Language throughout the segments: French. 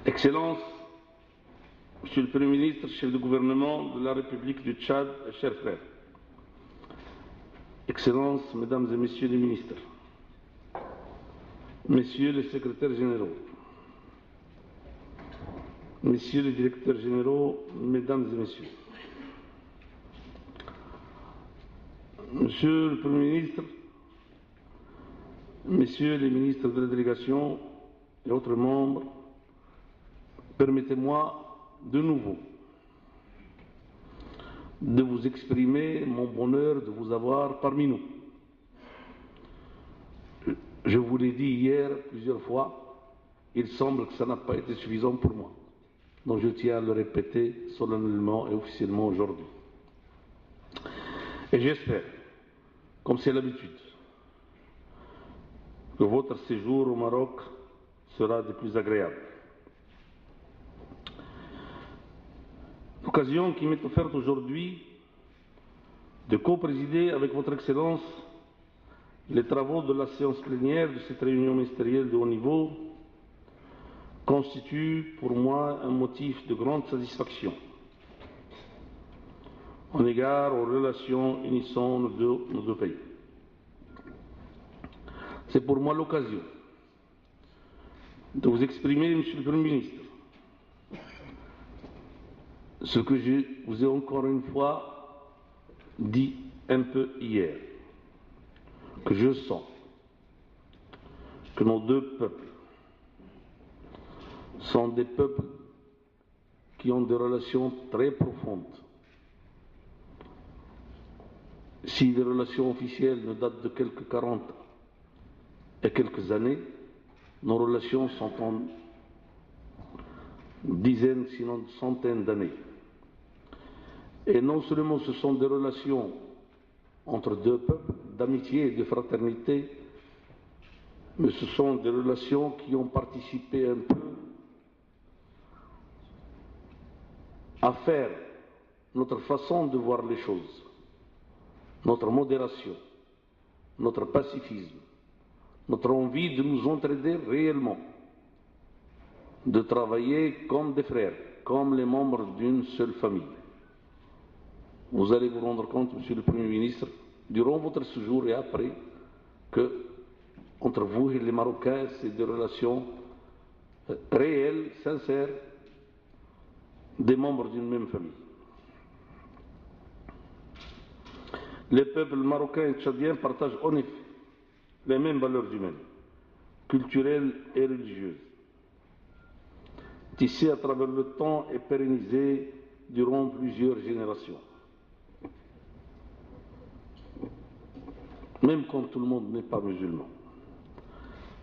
Excellences, Monsieur le Premier ministre, chef du gouvernement de la République du Tchad, chers frères, Excellences, Mesdames et Messieurs les ministres, Messieurs les secrétaires généraux, Messieurs les directeurs généraux, Mesdames et Messieurs, Monsieur le Premier ministre, Messieurs les ministres de la délégation et autres membres, permettez-moi de nouveau de vous exprimer mon bonheur de vous avoir parmi nous. Je vous l'ai dit hier plusieurs fois, il semble que ça n'a pas été suffisant pour moi. Donc je tiens à le répéter solennellement et officiellement aujourd'hui. Et j'espère, comme c'est l'habitude, que votre séjour au Maroc sera des plus agréables. L'occasion qui m'est offerte aujourd'hui de co-présider avec votre Excellence les travaux de la séance plénière de cette réunion ministérielle de haut niveau constitue pour moi un motif de grande satisfaction en égard aux relations unissant nos deux pays. C'est pour moi l'occasion de vous exprimer, Monsieur le Premier ministre, ce que je vous ai encore une fois dit un peu hier, que je sens que nos deux peuples sont des peuples qui ont des relations très profondes. Si les relations officielles ne datent de quelques 40 et quelques années, nos relations sont en dizaines, sinon centaines d'années. Et non seulement ce sont des relations entre deux peuples, d'amitié et de fraternité, mais ce sont des relations qui ont participé un peu à faire notre façon de voir les choses, notre modération, notre pacifisme, notre envie de nous entraider réellement, de travailler comme des frères, comme les membres d'une seule famille. Vous allez vous rendre compte, Monsieur le Premier ministre, durant votre séjour et après, que entre vous et les Marocains, c'est des relations réelles, sincères, des membres d'une même famille. Les peuples marocains et tchadiens partagent en effet les mêmes valeurs humaines, culturelles et religieuses, tissées à travers le temps et pérennisées durant plusieurs générations. Même quand tout le monde n'est pas musulman.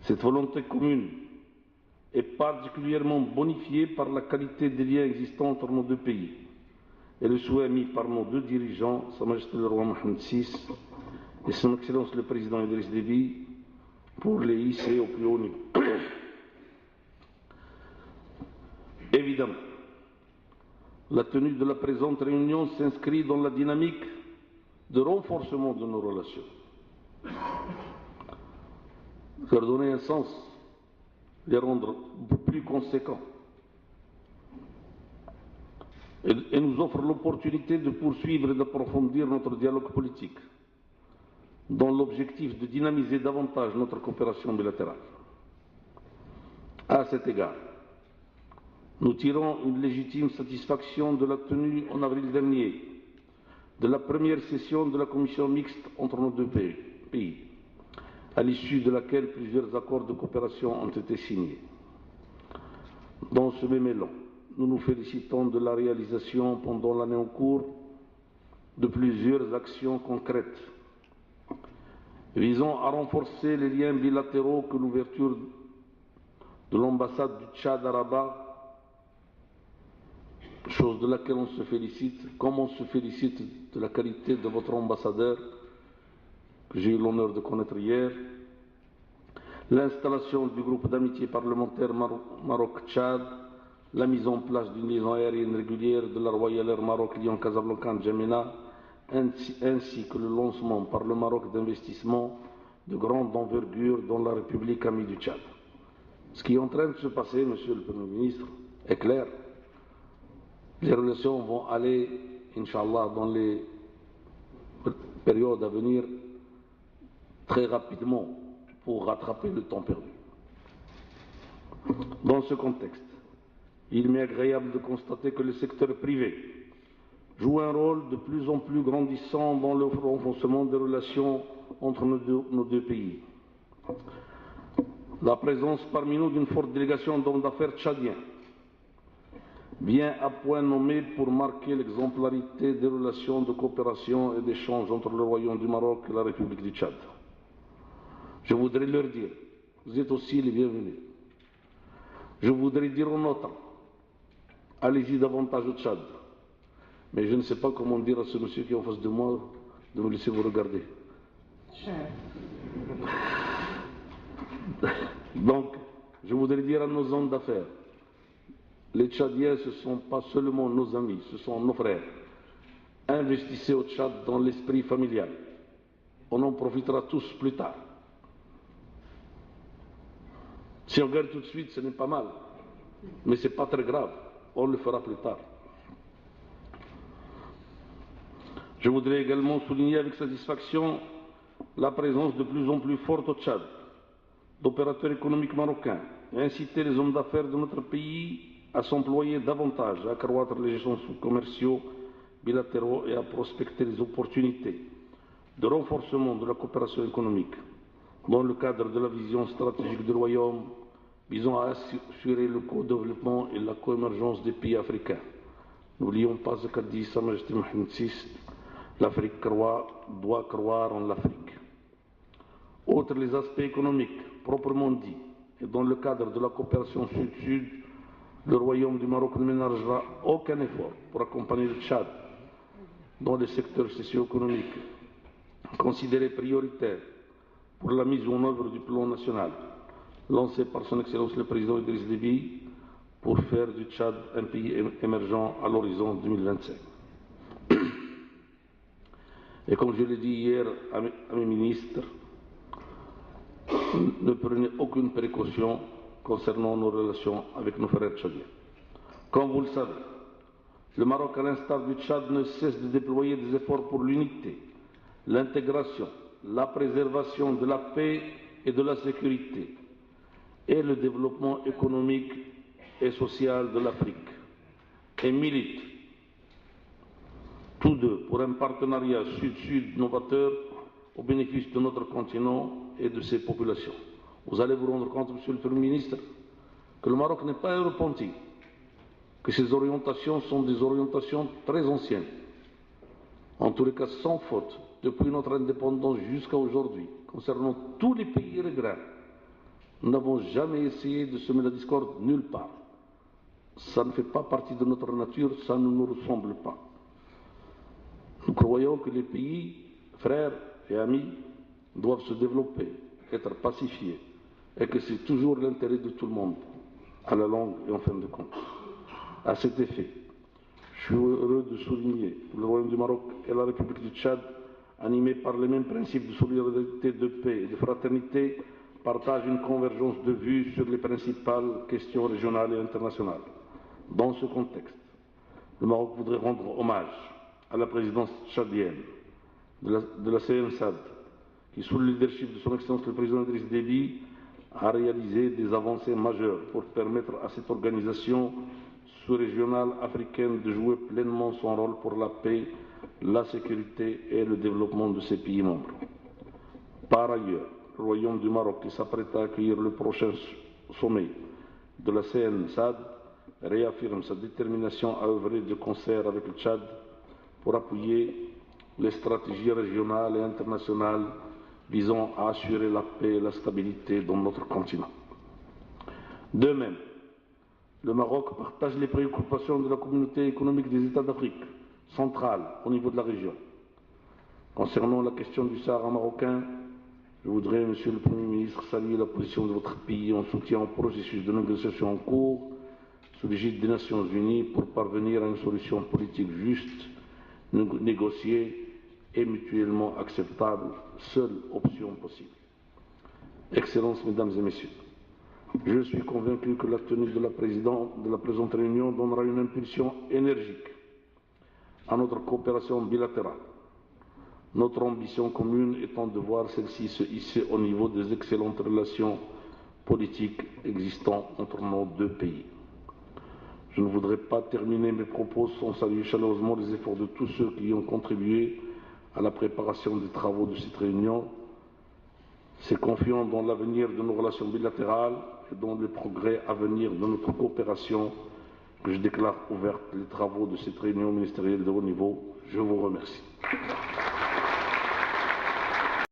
Cette volonté commune est particulièrement bonifiée par la qualité des liens existants entre nos deux pays et le souhait mis par nos deux dirigeants, Sa Majesté le Roi Mohamed VI et Son Excellence le Président Idriss Déby, pour les hisser au plus haut niveau. Évidemment, la tenue de la présente réunion s'inscrit dans la dynamique de renforcement de nos relations. Leur donner un sens, les rendre plus conséquents, et nous offre l'opportunité de poursuivre et d'approfondir notre dialogue politique, dans l'objectif de dynamiser davantage notre coopération bilatérale. À cet égard, nous tirons une légitime satisfaction de la tenue en avril dernier de la première session de la commission mixte entre nos deux pays, à l'issue de laquelle plusieurs accords de coopération ont été signés. Dans ce même élan, nous nous félicitons de la réalisation pendant l'année en cours de plusieurs actions concrètes visant à renforcer les liens bilatéraux que l'ouverture de l'ambassade du Tchad à Rabat, chose de laquelle on se félicite, comme on se félicite de la qualité de votre ambassadeur, que j'ai eu l'honneur de connaître hier, l'installation du groupe d'amitié parlementaire Maroc-Tchad, la mise en place d'une liaison aérienne régulière de la Royal Air Maroc Lyon-Casablanca-N'Djamena, ainsi que le lancement par le Maroc d'investissements de grande envergure dans la République amie du Tchad. Ce qui est en train de se passer, Monsieur le Premier ministre, est clair. Les relations vont aller, Inch'Allah, dans les périodes à venir, très rapidement, pour rattraper le temps perdu. Dans ce contexte, il m'est agréable de constater que le secteur privé joue un rôle de plus en plus grandissant dans le renforcement des relations entre nos deux pays. La présence parmi nous d'une forte délégation d'hommes d'affaires tchadiens vient à point nommé pour marquer l'exemplarité des relations de coopération et d'échange entre le Royaume du Maroc et la République du Tchad. Je voudrais leur dire, vous êtes aussi les bienvenus. Je voudrais dire aux nôtres, allez-y davantage au Tchad. Mais je ne sais pas comment dire à ce monsieur qui est en face de moi de me laisser vous regarder. Donc, je voudrais dire à nos hommes d'affaires, les Tchadiens, ce ne sont pas seulement nos amis, ce sont nos frères. Investissez au Tchad dans l'esprit familial. On en profitera tous plus tard. Si on gagne tout de suite, ce n'est pas mal. Mais ce n'est pas très grave. On le fera plus tard. Je voudrais également souligner avec satisfaction la présence de plus en plus forte au Tchad d'opérateurs économiques marocains et inciter les hommes d'affaires de notre pays à s'employer davantage, à accroître les échanges commerciaux bilatéraux et à prospecter les opportunités de renforcement de la coopération économique dans le cadre de la vision stratégique du Royaume visant à assurer le co-développement et la co-émergence des pays africains. N'oublions pas ce qu'a dit Sa Majesté Mohamed VI, l'Afrique doit croire en l'Afrique. Outre les aspects économiques proprement dits, et dans le cadre de la coopération sud-sud, le Royaume du Maroc ne ménagera aucun effort pour accompagner le Tchad dans les secteurs socio-économiques considérés prioritaires pour la mise en œuvre du plan national lancé par son Excellence le Président Idriss Déby pour faire du Tchad un pays émergent à l'horizon 2025. Et comme je l'ai dit hier à mes ministres, ne prenez aucune précaution concernant nos relations avec nos frères tchadiens. Comme vous le savez, le Maroc, à l'instar du Tchad, ne cesse de déployer des efforts pour l'unité, l'intégration, la préservation de la paix et de la sécurité et le développement économique et social de l'Afrique et milite tous deux pour un partenariat sud-sud novateur au bénéfice de notre continent et de ses populations. Vous allez vous rendre compte, Monsieur le Premier ministre, que le Maroc n'est pas un repenti, que ces orientations sont des orientations très anciennes, en tous les cas sans faute, depuis notre indépendance jusqu'à aujourd'hui, concernant tous les pays riverains. Nous n'avons jamais essayé de semer la discorde nulle part. Ça ne fait pas partie de notre nature, ça ne nous ressemble pas. Nous croyons que les pays, frères et amis, doivent se développer, être pacifiés, et que c'est toujours l'intérêt de tout le monde, à la longue et en fin de compte. À cet effet, je suis heureux de souligner que le Royaume du Maroc et la République du Tchad, animés par les mêmes principes de solidarité, de paix et de fraternité, partagent une convergence de vues sur les principales questions régionales et internationales. Dans ce contexte, le Maroc voudrait rendre hommage à la présidence tchadienne de la CNSAD, qui, sous le leadership de son Excellence le Président Idriss Déby, a réalisé des avancées majeures pour permettre à cette organisation sous-régionale africaine de jouer pleinement son rôle pour la paix, la sécurité et le développement de ses pays membres. Par ailleurs, le Royaume du Maroc, qui s'apprête à accueillir le prochain sommet de la CNSAD, réaffirme sa détermination à œuvrer de concert avec le Tchad pour appuyer les stratégies régionales et internationales visant à assurer la paix et la stabilité dans notre continent. De même, le Maroc partage les préoccupations de la communauté économique des États d'Afrique centrale au niveau de la région. Concernant la question du Sahara marocain, je voudrais, Monsieur le Premier ministre, saluer la position de votre pays en soutien au processus de négociation en cours sous l'égide des Nations Unies pour parvenir à une solution politique juste, négociée et mutuellement acceptable, seule option possible. Excellences, Mesdames et Messieurs, Je suis convaincu que la tenue de la présente réunion donnera une impulsion énergique à notre coopération bilatérale. Notre ambition commune étant de voir celle-ci se hisser au niveau des excellentes relations politiques existant entre nos deux pays. Je ne voudrais pas terminer mes propos sans saluer chaleureusement les efforts de tous ceux qui ont contribué à la préparation des travaux de cette réunion. C'est confiant dans l'avenir de nos relations bilatérales et dans les progrès à venir de notre coopération que je déclare ouvertes les travaux de cette réunion ministérielle de haut niveau. Je vous remercie.